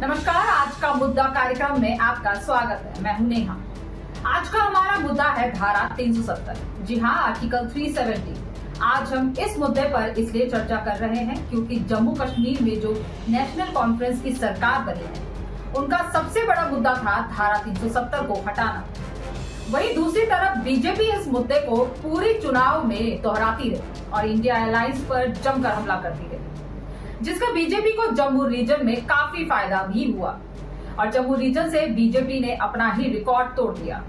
नमस्कार, आज का मुद्दा कार्यक्रम में आपका स्वागत है। मैं हूं नेहा। आज का हमारा मुद्दा है धारा 370। जी हाँ, आर्टिकल 370। आज हम इस मुद्दे पर इसलिए चर्चा कर रहे हैं क्योंकि जम्मू कश्मीर में जो नेशनल कॉन्फ्रेंस की सरकार बनी है, उनका सबसे बड़ा मुद्दा था धारा 370 को हटाना। वहीं दूसरी तरफ बीजेपी इस मुद्दे को पूरे चुनाव में दोहराती रही और इंडिया अलायंस पर जमकर हमला करती रही, जिसका बीजेपी को जम्मू रीजन में काफी फायदा भी हुआ और जम्मू रीजन से बीजेपी ने अपना ही रिकॉर्ड तोड़ दिया।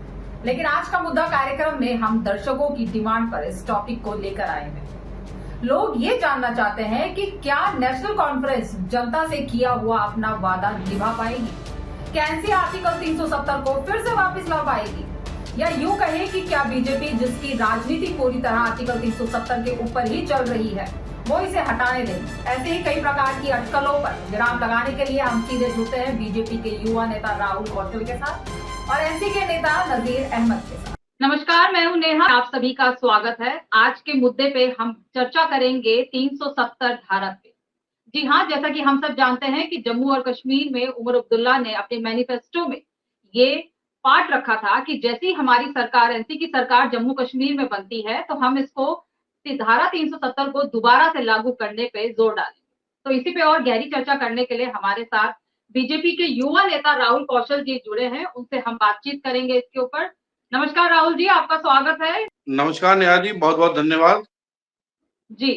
लेकिन आज का मुद्दा कार्यक्रम में हम दर्शकों की डिमांड पर इस टॉपिक को लेकर आए हैं। लोग ये जानना चाहते हैं कि क्या नेशनल कॉन्फ्रेंस जनता से किया हुआ अपना वादा निभा पाएगी? क्या एनसी आर्टिकल 370 को फिर से वापस ला पाएगी, या यूं कहे कि क्या बीजेपी, जिसकी राजनीति पूरी तरह आर्टिकल 370 के ऊपर ही चल रही है, वो इसे हटाने देंगे? ऐसे ही कई प्रकार की अटकलों पर विराम लगाने के लिए हम सीधे जुड़ते हैं बीजेपी के युवा नेता राहुल कौशल के साथ और एनसी के नेता नजीर अहमद के साथ। नमस्कार, मैं हूं नेहा, आप सभी का स्वागत है। आज के मुद्दे पे हम चर्चा करेंगे 370 धारा पे। जी हाँ, जैसा कि हम सब जानते हैं कि जम्मू और कश्मीर में उमर अब्दुल्ला ने अपने मैनिफेस्टो में ये पार्ट रखा था कि जैसी हमारी सरकार, एनसी की सरकार जम्मू कश्मीर में बनती है तो हम इसको धारा 370 को दोबारा से लागू करने पे जोर डालेंगे। तो इसी पे और गहरी चर्चा करने के लिए हमारे साथ बीजेपी के युवा नेता राहुल कौशल जी जुड़े हैं, उनसे हम बातचीत करेंगे इसके ऊपर। नमस्कार राहुल जी, आपका स्वागत है। नमस्कार नेहा जी, बहुत बहुत धन्यवाद जी।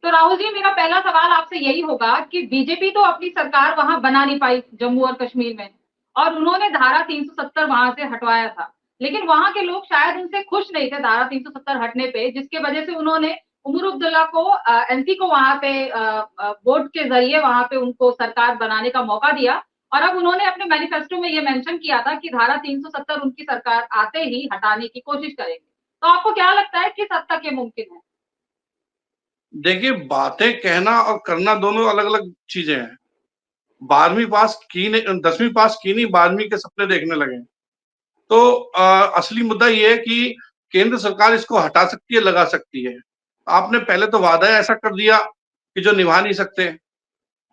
तो राहुल जी, मेरा पहला सवाल आपसे यही होगा कि बीजेपी तो अपनी सरकार वहां बना नहीं पाई जम्मू और कश्मीर में, और उन्होंने धारा 370 वहां से हटवाया था, लेकिन वहां के लोग शायद उनसे खुश नहीं थे धारा 370 हटने पे, जिसके वजह से उन्होंने उमर अब्दुल्ला को, एनसी को वहां पे वोट के जरिए वहां पे उनको सरकार बनाने का मौका दिया। और अब उन्होंने अपने मैनिफेस्टो में ये मेंशन किया था कि धारा 370 उनकी सरकार आते ही हटाने की कोशिश करेंगे। तो आपको क्या लगता है किस हद तक ये मुमकिन है? देखिए, बातें कहना और करना दोनों अलग अलग चीजें हैं। 12वीं पास की नहीं, 10वीं पास की नहीं, 12वीं के सपने देखने लगे। तो असली मुद्दा ये है कि केंद्र सरकार इसको हटा सकती है, लगा सकती है। आपने पहले तो वादा ऐसा कर दिया कि जो निभा नहीं सकते।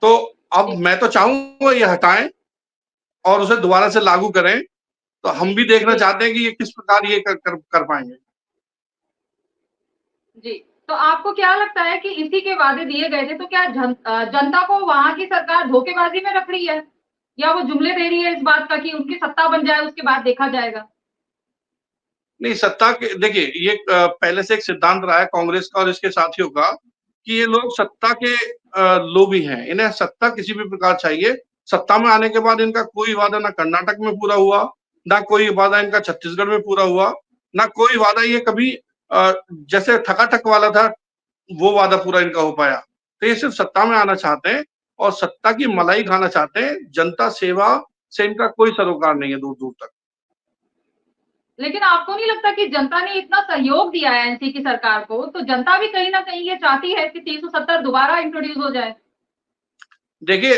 तो अब मैं तो चाहूंगा ये हटाएं और उसे दोबारा से लागू करें। तो हम भी देखना चाहते हैं कि ये किस प्रकार ये कर पाएंगे। जी, तो आपको क्या लगता है कि इसी के वादे दिए गए थे, तो क्या जनता को वहां की सरकार धोखेबाजी में रख रही है, या वो जुमले दे रही है इस बात का कि उनकी सत्ता बन जाए उसके बाद देखा जाएगा? नहीं, सत्ता के देखिए, ये पहले से एक सिद्धांत रहा है कांग्रेस का और इसके साथियों का कि ये लोग सत्ता के लोभी हैं। इन्हें सत्ता किसी भी प्रकार चाहिए। सत्ता में आने के बाद इनका कोई वादा ना कर्नाटक में पूरा हुआ, ना कोई वादा इनका छत्तीसगढ़ में पूरा हुआ, ना कोई वादा ये कभी जैसे ठकाठक वाला था वो वादा पूरा इनका हो पाया। तो ये सिर्फ सत्ता में आना चाहते हैं और सत्ता की मलाई खाना चाहते हैं। जनता सेवा से इनका कोई सरोकार नहीं है दूर दूर तक। लेकिन आपको नहीं लगता कि जनता ने इतना सहयोग दिया है एनसी की सरकार को, तो जनता भी कहीं ना कहीं ये चाहती है कि 370 दोबारा इंट्रोड्यूस हो जाए? देखिए,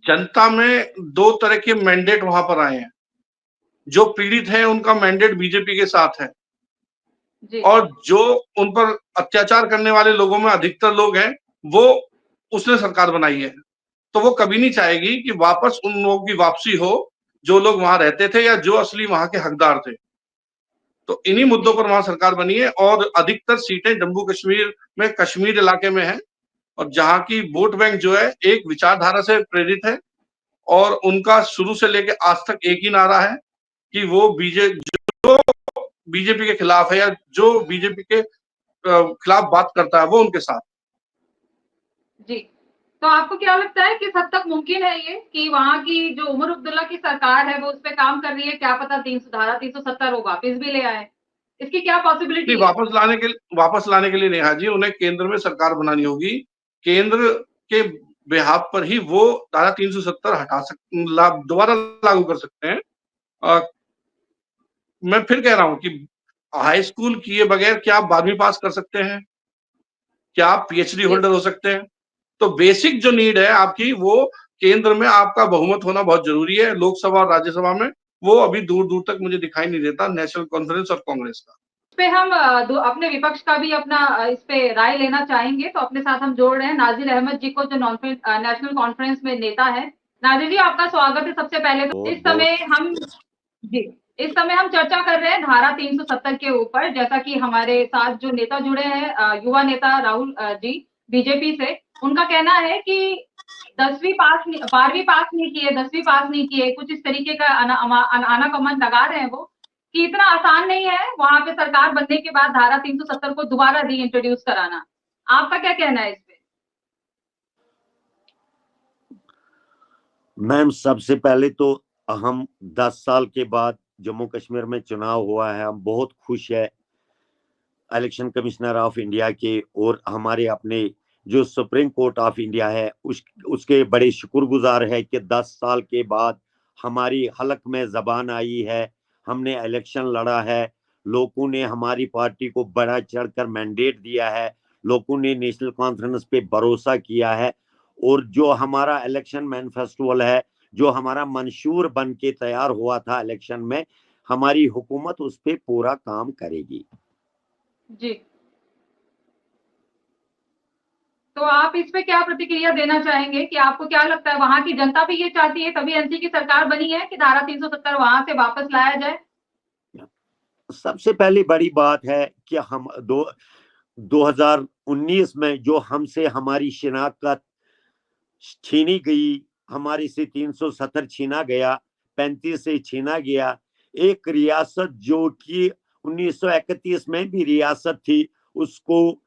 जनता में दो तरह के मैंडेट वहां पर आए हैं। जो पीड़ित हैं उनका मैंडेट बीजेपी के साथ है जी। और जो उन पर अत्याचार करने वाले लोगों में अधिकतर लोग हैं, वो उसने सरकार बनाई है। तो वो कभी नहीं चाहेगी कि वापस उन लोगों की वापसी हो जो लोग वहां रहते थे या जो असली वहां के हकदार थे। तो इन्हीं मुद्दों पर वहां सरकार बनी है और अधिकतर सीटें जम्मू कश्मीर में, कश्मीर इलाके में है। और जहां की वोट बैंक जो है एक विचारधारा से प्रेरित है और उनका शुरू से लेकर आज तक एक ही नारा है कि वो बीजेपी के खिलाफ है या जो बीजेपी के खिलाफ बात करता है वो उनके साथ। जी, तो आपको क्या लगता है किस हद तक मुमकिन है ये कि वहां की जो उमर अब्दुल्ला की सरकार है वो उस पर काम कर रही है? क्या पता 370 वो वापस भी ले आए, इसकी क्या नहीं, पॉसिबिलिटी है? वापस लाने के लिए नेहा जी, उन्हें केंद्र में सरकार बनानी होगी। केंद्र के बेहाव पर ही वो धारा 370 दोबारा लागू कर सकते हैं। मैं फिर कह रहा हूं कि हाई स्कूल किए बगैर क्या आप 12वीं पास कर सकते हैं? क्या आप पीएचडी होल्डर हो सकते हैं? तो बेसिक जो नीड है आपकी, वो केंद्र में आपका बहुमत होना बहुत जरूरी है। लोकसभा और राज्यसभा में वो अभी दूर दूर तक मुझे दिखाई नहीं देता नेशनल कॉन्फ्रेंस और कांग्रेस का। पे हम अपने विपक्ष का भी अपना इस पे राय लेना चाहेंगे। तो अपने साथ हम जोड़ रहे हैं नाजिर अहमद जी को, जो नेशनल कॉन्फ्रेंस में नेता है। नाजिर जी, आपका स्वागत है। सबसे पहले तो बहुत इस बहुत समय हम जी इस समय हम चर्चा कर रहे हैं धारा 370 के ऊपर। जैसा कि हमारे साथ जो नेता जुड़े हैं, युवा नेता राहुल जी बीजेपी से, उनका कहना है कि 12वीं पास नहीं किए, 10वीं पास नहीं किए, कुछ इस तरीके का आनाकमन लगा रहे हैं वो, कि इतना आसान नहीं है वहां पे सरकार बनने के बाद धारा 370 को दोबारा री इंट्रोड्यूस कराना। आपका क्या कहना है इस पे? मैम, सबसे पहले तो हम 10 साल के बाद जम्मू कश्मीर में चुनाव हुआ है, हम बहुत खुश है इलेक्शन कमिश्नर ऑफ इंडिया के और हमारे अपने जो सुप्रीम कोर्ट ऑफ इंडिया है उसके बड़े शुक्रगुजार है कि 10 साल के बाद हमारी हलक में जबान आई है, हमने इलेक्शन लड़ा है, लोगों ने हमारी पार्टी को बड़ा चढ़कर मैंडेट दिया है, लोगों ने नेशनल कॉन्फ्रेंस पे भरोसा किया है और जो हमारा इलेक्शन मैनिफेस्टो है, जो हमारा मंशूर बन के तैयार हुआ था इलेक्शन में, हमारी हुकूमत उस पे पूरा काम करेगी। जी, तो आप इस पे क्या प्रतिक्रिया देना चाहेंगे कि आपको क्या लगता है, वहां की जनता भी ये चाहती है, तभी एनसी की सरकार बनी है कि धारा 370 वहां से वापस लाया जाए? सबसे पहली बड़ी बात है कि हम 2019 में जो हमसे हमारी शिनाख्त छीनी गई, हमारी से 370 छीना गया, 35 से छीना गया, एक रियासत जो कि 1931 में भी रियासत थी उसको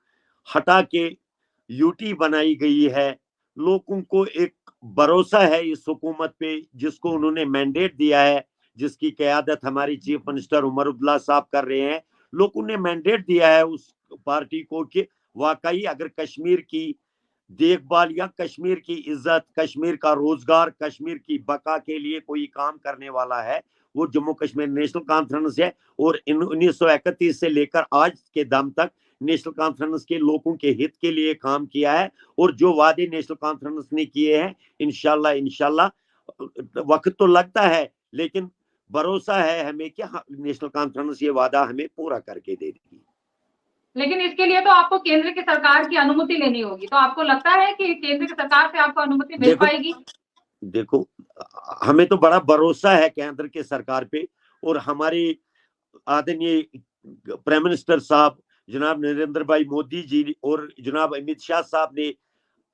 हटा के यूटी बनाई गई है। लोगों को एक भरोसा है इस हुकूमत पे जिसको उन्होंने मैंडेट दिया है, जिसकी क़यादत हमारी चीफ मिनिस्टर उमर अब्दुल्ला साहब कर रहे हैं। लोगों ने मैंडेट दिया है उस पार्टी को कि वाकई अगर कश्मीर की देखभाल या कश्मीर की इज्जत, कश्मीर का रोजगार, कश्मीर की बका के लिए कोई काम करने वाला है, वो जम्मू कश्मीर नेशनल कॉन्फ्रेंस है। और 1931 से लेकर आज के दम तक नेशनल कॉन्फ्रेंस के लोगों के हित के लिए काम किया है और जो वादे नेशनल कॉन्फ्रेंस ने किए हैं, इंशाल्लाह इंशाल्लाह वक्त तो लगता है लेकिन भरोसा है हमें कि नेशनल कॉन्फ्रेंस ये वादा हमें पूरा करके देगी। लेकिन इसके लिए तो आपको केंद्र की सरकार की अनुमति लेनी होगी। तो आपको लगता है कि केंद्र की सरकार से आपको अनुमति मिल पाएगी? देखो, हमें तो बड़ा भरोसा है केंद्र की सरकार पे और हमारे आदरणीय प्राइम मिनिस्टर साहब जनाब नरेंद्र भाई मोदी जी और जनाब अमित शाह साहब ने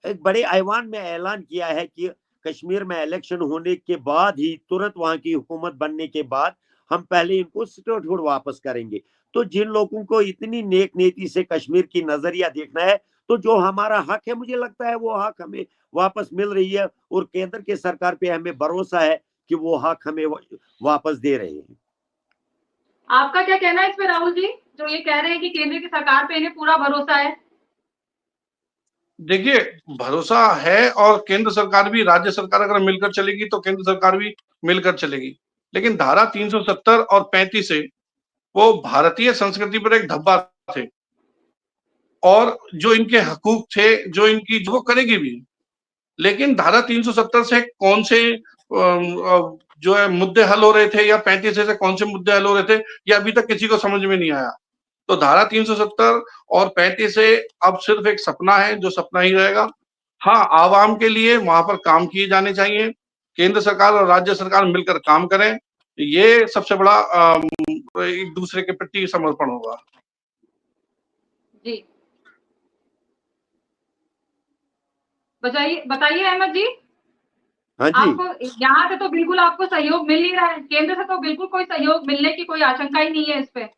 एक बड़े ऐवान में ऐलान किया है कि कश्मीर में इलेक्शन होने के बाद ही तुरंत वहां की हुकूमत बनने के बाद हम पहले इनको स्टेटहुड वापस करेंगे। तो जिन लोगों को इतनी नेक नीति से कश्मीर की नजरिया देखना है, तो जो हमारा हक है मुझे लगता है वो हक हमें वापस मिल रही है और केंद्र के सरकार पे हमें भरोसा है कि वो हक हमें वापस दे रहे हैं। आपका क्या कहना है इस पे राहुल जी, जो ये कह रहे हैं कि केंद्र की सरकार पे इन्हें पूरा भरोसा है? देखिए, भरोसा है और केंद्र सरकार भी, राज्य सरकार अगर मिलकर चलेगी तो केंद्र सरकार भी मिलकर चलेगी। लेकिन धारा 370 और 35 से वो भारतीय संस्कृति पर एक धब्बा थे और जो इनके हकूक थे, जो वो करेगी भी। लेकिन धारा 370 से कौन से जो है मुद्दे हल हो रहे थे या 35 से कौन से मुद्दे हल हो रहे थे, ये अभी तक किसी को समझ में नहीं आया। तो धारा 370 और 35 से अब सिर्फ एक सपना है, जो सपना ही रहेगा। हाँ, आवाम के लिए वहां पर काम किए जाने चाहिए। केंद्र सरकार और राज्य सरकार मिलकर काम करें। ये सबसे बड़ा एक दूसरे के प्रति समर्पण होगा। जी, बताइए अहमद जी। हाँ जी, आपको यहाँ से तो बिल्कुल आपको सहयोग मिल नहीं रहा है, केंद्र से तो बिल्कुल कोई सहयोग मिलने की कोई आशंका ही नहीं है इस पे।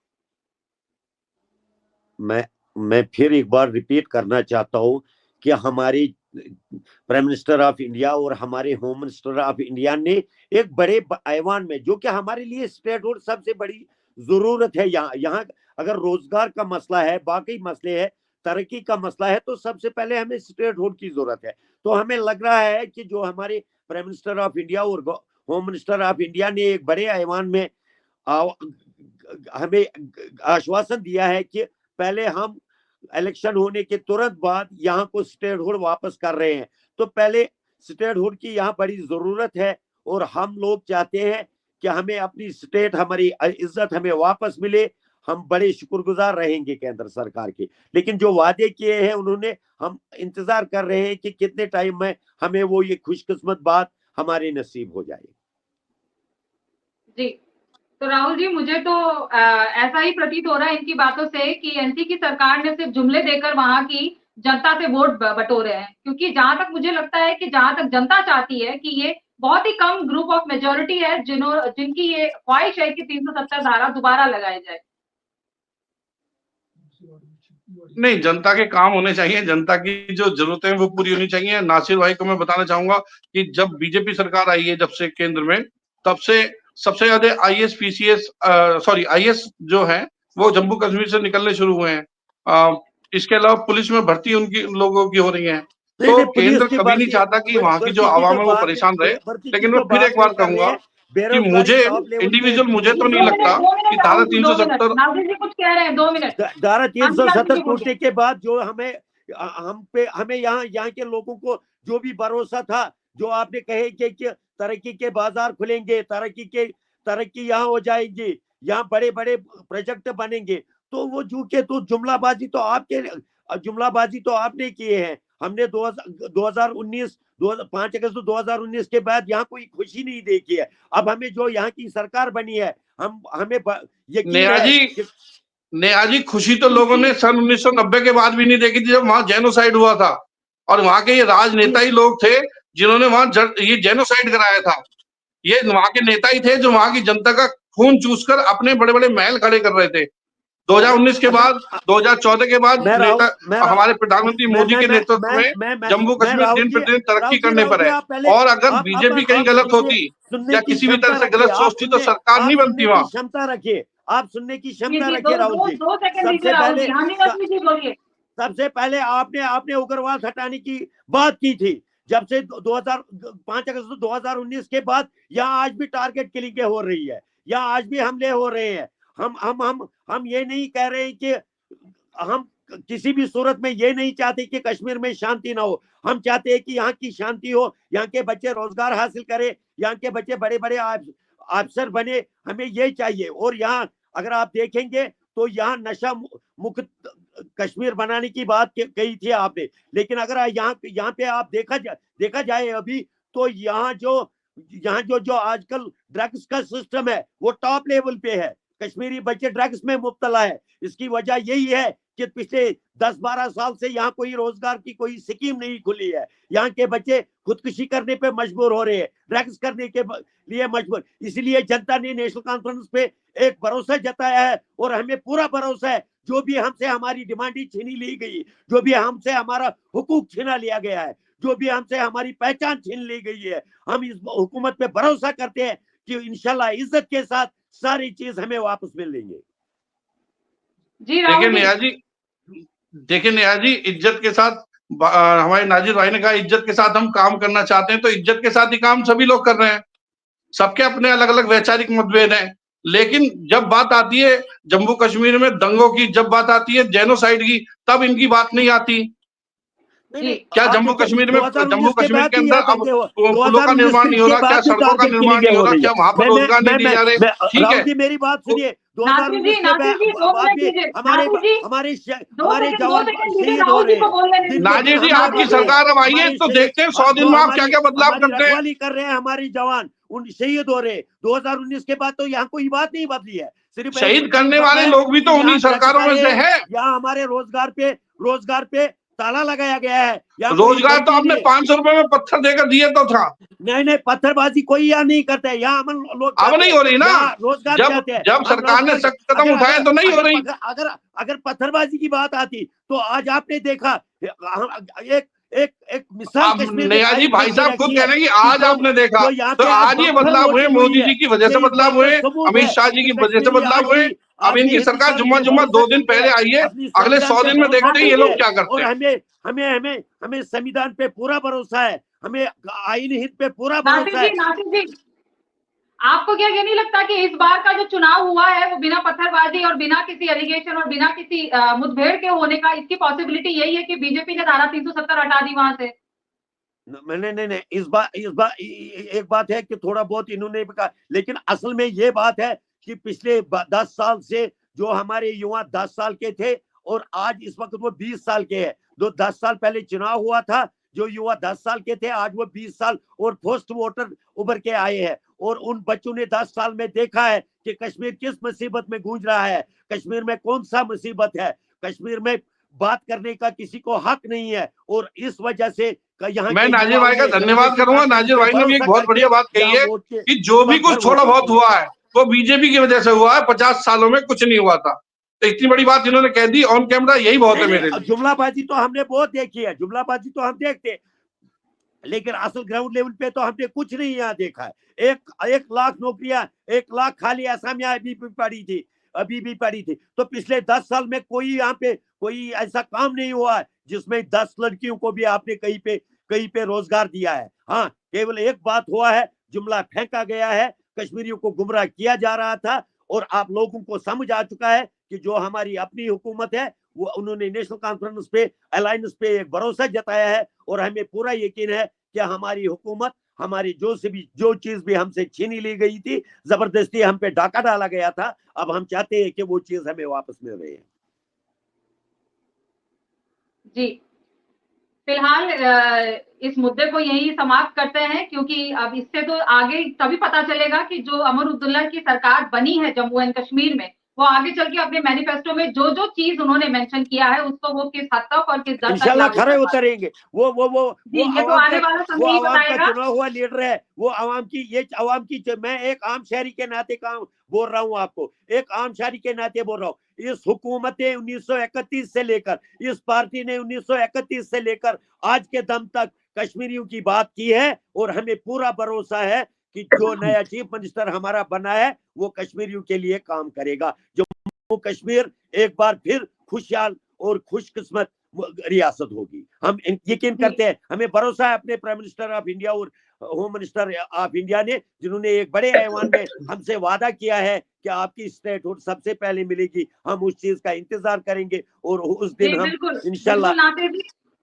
मैं फिर एक बार रिपीट करना चाहता हूँ कि हमारी प्राइम मिनिस्टर ऑफ इंडिया और हमारे होम मिनिस्टर ऑफ इंडिया ने एक बड़े ऐवान में, जो कि हमारे लिए स्टेटहुड सबसे बड़ी जरूरत है, यहाँ अगर रोजगार का मसला है, बाकी मसले है, तरक्की का मसला है, तो सबसे पहले हमें स्टेटहुड की जरूरत है। तो हमें लग रहा है कि जो हमारे प्राइम मिनिस्टर ऑफ इंडिया और होम मिनिस्टर ऑफ इंडिया ने एक बड़े ऐवान में हमें आश्वासन दिया है कि पहले हम इलेक्शन होने के तुरंत बाद यहाँ को स्टेटहुड वापस कर रहे हैं। तो पहले स्टेटहुड की यहाँ बड़ी जरूरत है और हम लोग चाहते हैं कि हमें अपनी स्टेट, हमारी इज्जत हमें वापस मिले, हम बड़े शुक्रगुजार रहेंगे केंद्र सरकार के। लेकिन जो वादे किए हैं उन्होंने, हम इंतजार कर रहे हैं कि कितने टाइम में हमें वो ये खुशकिस्मत बात हमारे नसीब हो जाए। जी, तो राहुल जी, मुझे तो ऐसा ही प्रतीत हो रहा है इनकी बातों से कि एनसी की सरकार ने सिर्फ जुमले देकर वहां की जनता से वोट बटोरे हैं, क्योंकि जहां तक मुझे लगता है कि जहां तक जनता चाहती है कि ये बहुत ही कम ग्रुप ऑफ मेजोरिटी है जिनकी ये ख्वाहिश है कि 370 धारा दोबारा लगाई जाए। नहीं, जनता के काम होने चाहिए, जनता की जो जरूरतें हैं वो पूरी होनी चाहिए। नासिर भाई को मैं बताना चाहूंगा कि जब बीजेपी सरकार आई है, जब से केंद्र में, तब से सबसे ज्यादा आईएएस पीसीएस आईएएस जो है वो जम्मू कश्मीर से निकलने शुरू हुए हैं। इसके अलावा पुलिस में भर्ती उनकी लोगों की हो रही है। तो केंद्र कभी नहीं चाहता कि वहां की जो आवाम है वो परेशान रहे। लेकिन मैं फिर एक बार कहूंगा कि मुझे इंडिविजुअल, मुझे तो नहीं लगता कि धारा 370 नाजिर जी कुछ कह रहे हैं, 2 मिनट। धारा 370 टूटने के बाद जो हमें यहाँ के लोगों को जो भी भरोसा था, जो आपने कहे कि तरक्की के बाजार खुलेंगे, तरक्की यहाँ हो जाएगी, यहाँ बड़े बड़े प्रोजेक्ट बनेंगे, तो वो जुमलाबाजी तो आपने किए हैं। हमने 2019 5 अगस्त 2019 के बाद यहाँ कोई खुशी नहीं देखी है। अब हमें जो यहाँ की सरकार बनी है, हमें यकीन है। नेहा जी, खुशी तो लोगों ने सन 1990 के बाद भी नहीं देखी थी, जब वहां जेनोसाइड हुआ था, और वहां के ये राजनेता ही लोग थे जिन्होंने वहां ये जेनोसाइड कराया था। ये वहां के नेता ही थे जो वहां की जनता का खून चूसकर अपने बड़े बड़े महल खड़े कर रहे थे। 2019 के बाद, 2014 के बाद हमारे प्रधानमंत्री मोदी के नेतृत्व में जम्मू कश्मीर दिन प्रतिदिन तरक्की करने पर है। और अगर बीजेपी कहीं गलत होती या किसी भी तरह से गलत सोचती तो सरकार नहीं बनती वहां। क्षमता रखिए, आप सुनने की क्षमता रखिए राहुल जी। सबसे पहले आपने उग्रवाद हटाने की बात की थी। जब से 5 अगस्त 2019 के बाद यहाँ आज भी टारगेट किलिंग हो रही है, यहाँ आज भी हमले हो रहे हैं। हम ये नहीं कह रहे कि हम किसी भी सूरत में ये नहीं चाहते कि कश्मीर में शांति ना हो। हम चाहते हैं कि यहाँ की शांति हो, यहाँ के बच्चे रोजगार हासिल करें, यहाँ के बच्चे बड़े बड़े अफसर बने, हमें ये चाहिए। और यहाँ अगर आप देखेंगे तो यहाँ नशा मुक्त कश्मीर बनाने की बात कही थी आपने, लेकिन अगर यहाँ पे आप देखा जाए अभी, तो यहाँ जो आजकल ड्रग्स का सिस्टम है वो टॉप लेवल पे है। कश्मीरी बच्चे ड्रग्स में मुब्तला है। इसकी वजह यही है कि पिछले 10-12 साल से यहाँ कोई रोजगार की कोई स्कीम नहीं खुली है। यहाँ के बच्चे खुदकुशी करने पे मजबूर हो रहे हैं, ड्रग्स करने के लिए मजबूर। इसलिए जनता ने नेशनल कॉन्फ्रेंस पे एक भरोसा जताया है, और हमें पूरा भरोसा है जो भी हमसे हमारी डिमांडें छीनी ली गई, जो भी हमसे हमारा हुकूक छीना लिया गया है, जो भी हमसे हमारी पहचान छीन ली गई है, हम इस हुकूमत पे भरोसा करते हैं कि इंशाल्लाह इज्जत के साथ सारी चीज हमें वापस मिल लेंगे। देखिए नेहा जी, इज्जत के साथ, हमारे नाजिर भाई ने कहा इज्जत के साथ हम काम करना चाहते हैं, तो इज्जत के साथ ही काम सभी लोग कर रहे हैं। सबके अपने अलग अलग वैचारिक मतभेद हैं, लेकिन जब बात आती है जम्मू कश्मीर में दंगों की, जब बात आती है जेनोसाइड की, तब इनकी बात नहीं आती। क्या जम्मू कश्मीर के अंदर अब पुलों का निर्माण नहीं हो रहा? क्या सड़कों का निर्माण नहीं हो रहा? क्या वहां पर रोजगार नहीं दिए जा रहे? ठीक है, मेरी बात सुनिए। 2019 के बाद हमारे जवान शहीद हो रहे हैं। नाजिर जी, आपकी सरकार अब आई है तो देखते हैं 100 दिन में आप क्या क्या बदलाव करते हैं। रखवाली कर रहे हैं हमारे जवान, उन शहीद हो रहे। 2019 के बाद तो यहाँ कोई बात नहीं बदली है। सिर्फ शहीद करने वाले लोग भी तो उन्हीं सरकारों में से हैं। यहाँ हमारे रोजगार पे ताला लगाया गया है। रोजगार तो आपने 500 रुपए में पत्थर देकर दिए तो था। नहीं, पत्थरबाजी कोई यहाँ नहीं करता है। यहाँ अमन लोग अब नहीं हो रही ना, रोजगार जब सरकार ने सख्त कदम उठाए तो नहीं हो रही। अगर पत्थरबाजी की बात आती तो आज आपने देखा एक मिसाल नेहा जी, भाई साहब खुद कह रहे हैं कि आज आपने देखा, तो आज ये बदलाव हुए मोदी जी की वजह से बदलाव हुए, अमित शाह जी की वजह से बदलाव हुए। अब इनकी सरकार जुम्मा 2 दिन पहले आई है, अगले 100 दिन में देखते हैं ये लोग क्या करते हैं। हमें संविधान पे पूरा भरोसा है, हमें आईन हित पे पूरा भरोसा है। नासिर जी, आपको क्या ये नहीं लगता कि इस बार का जो चुनाव हुआ है वो बिना पत्थरबाजी और बिना किसी एलिगेशन और बिना किसी मुठभेड़ के होने का, इसकी पॉसिबिलिटी यही है कि बीजेपी ने धारा 370 हटा दी वहां से? नहीं, इस बार एक बात है कि थोड़ा बहुत इन्होंने कहा, लेकिन असल में ये बात है कि पिछले 10 साल से जो हमारे युवा 10 साल के थे और आज इस वक्त वो 20 साल के हैं। जो 10 साल पहले चुनाव हुआ था, जो युवा 10 साल के थे, आज वो 20 साल और पोस्ट वोटर उभर के आए हैं। और उन बच्चों ने 10 साल में देखा है कि कश्मीर किस मुसीबत में गूंज रहा है, कश्मीर में कौन सा मुसीबत है, कश्मीर में बात करने का किसी को हक नहीं है। और इस वजह से यहाँ मैं नाजिर भाई का धन्यवाद करूंगा। नाजिर भाई ने भी एक बहुत बढ़िया बात कही है कि जो भी कुछ थोड़ा बहुत हुआ है वो बीजेपी की वजह से हुआ है, 50 सालों में कुछ नहीं हुआ था। तो इतनी बड़ी बात इन्होंने कह दी ऑन कैमरा, यही बहुत है मेरे लिए। जुमलाबाजी तो हमने बहुत देखी है, जुमलाबाजी तो हम देखते हैं, लेकिन असल ग्राउंड लेवल पे तो हमने कुछ नहीं यहाँ देखा है। 1 लाख नौकरियां, 1 लाख खाली असामियां अभी भी पड़ी थी। तो पिछले 10 साल में कोई यहाँ पे कोई ऐसा काम नहीं हुआ है जिसमें 10 लड़कियों को भी आपने कहीं पे रोजगार दिया है। हाँ, केवल एक बात हुआ है, जुमला फेंका गया है, कश्मीरियों को गुमराह किया जा रहा था और आप लोगों को समझ आ चुका है कि जो हमारी अपनी हुकूमत है वो उन्होंने नेशनल कॉन्फ्रेंस पे, अलायंस पे एक भरोसा जताया है और हमें पूरा यकीन है कि हमारी हुकूमत, हमारी जो चीज भी हमसे छीनी ली गई थी, जबरदस्ती हम पे डाका डाला गया था, अब हम चाहते हैं कि वो चीज हमें वापस मिल रही है। जी, फिलहाल इस मुद्दे को यही समाप्त करते हैं, क्योंकि अब इससे तो आगे तभी पता चलेगा कि जो अमर अब्दुल्ला की सरकार बनी है जम्मू एंड कश्मीर में, वो आगे चल के अपने मैनिफेस्टो में जो चीज उन्होंने मेंशन किया है उसको वो किस हद तक और किस दर तक इंशाल्लाह खरे उतरेंगे। वो ये तो आने वाला समय ही बताएगा। चुना हुआ लीडर है, वो आवाम की मैं एक आम शहरी के नाते बोल रहा हूँ आपको, एक आम शहरी के नाते बोल रहा हूँ। इस हुकूमत ने 1931 से लेकर, इस पार्टी ने 1931 से लेकर आज के दम तक कश्मीरियों की बात की है और हमें पूरा भरोसा है कि जो नया चीफ मिनिस्टर हमारा बना है वो कश्मीरियों के लिए काम करेगा। जम्मू कश्मीर एक बार फिर खुशहाल और खुशकिस्मत रियासत होगी, हम यकीन करते हैं। हमें भरोसा है अपने प्राइम मिनिस्टर ऑफ इंडिया और होम मिनिस्टर ऑफ इंडिया ने, जिन्होंने एक बड़े ऐवान में हमसे वादा किया है कि आपकी स्टेटहुड सबसे पहले मिलेगी। हम उस चीज का इंतजार करेंगे और उस दिन हम इंशाल्लाह।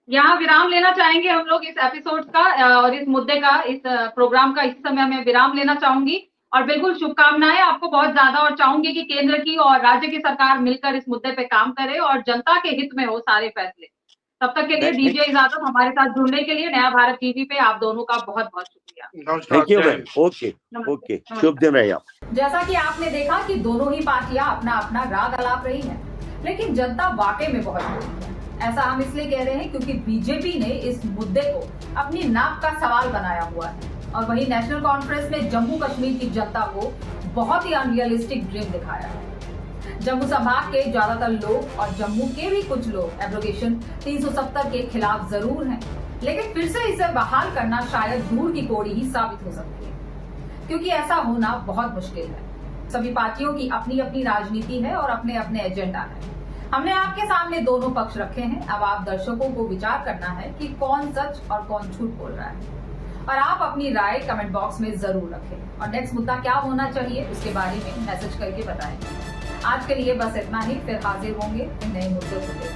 यहाँ विराम लेना चाहेंगे हम लोग इस एपिसोड का और इस मुद्दे का, इस प्रोग्राम का इस समय मैं विराम लेना चाहूंगी और बिल्कुल शुभकामनाएं आपको बहुत ज्यादा, और चाहूंगी कि केंद्र की और राज्य की सरकार मिलकर इस मुद्दे पे काम करे और जनता के हित में हो सारे फैसले। तब तक के लिए दीजिए इजाजत। हमारे साथ जुड़ने के लिए नया भारत टीवी पे आप दोनों का बहुत बहुत शुक्रिया। Thank you ma'am. ओके, शुभ दिन रहे आप। जैसा कि आपने देखा कि दोनों ही पार्टियां अपना अपना राग अलाप रही हैं, लेकिन जनता वाकई में बहुत है। ऐसा हम इसलिए कह रहे हैं क्योंकि बीजेपी ने इस मुद्दे को अपनी नाक का सवाल बनाया हुआ है और वहीं नेशनल कॉन्फ्रेंस में जम्मू कश्मीर की जनता को बहुत ही अनरियलिस्टिक ड्रीम दिखाया है। जम्मू संभाग के ज्यादातर लोग और जम्मू के भी कुछ लोग एब्रोगेशन 370 के खिलाफ जरूर हैं, लेकिन फिर से इसे बहाल करना शायद दूर की कौड़ी ही साबित हो सकती है, क्योंकि ऐसा होना बहुत मुश्किल है। सभी पार्टियों की अपनी अपनी राजनीति है और अपने अपने एजेंडा है। हमने आपके सामने दोनों पक्ष रखे हैं, अब आप दर्शकों को विचार करना है कि कौन सच और कौन झूठ बोल रहा है और आप अपनी राय कमेंट बॉक्स में जरूर रखें और नेक्स्ट मुद्दा क्या होना चाहिए उसके बारे में मैसेज करके बताएं। आज के लिए बस इतना ही, फिर हाजिर होंगे नए मुद्दे को लेकर।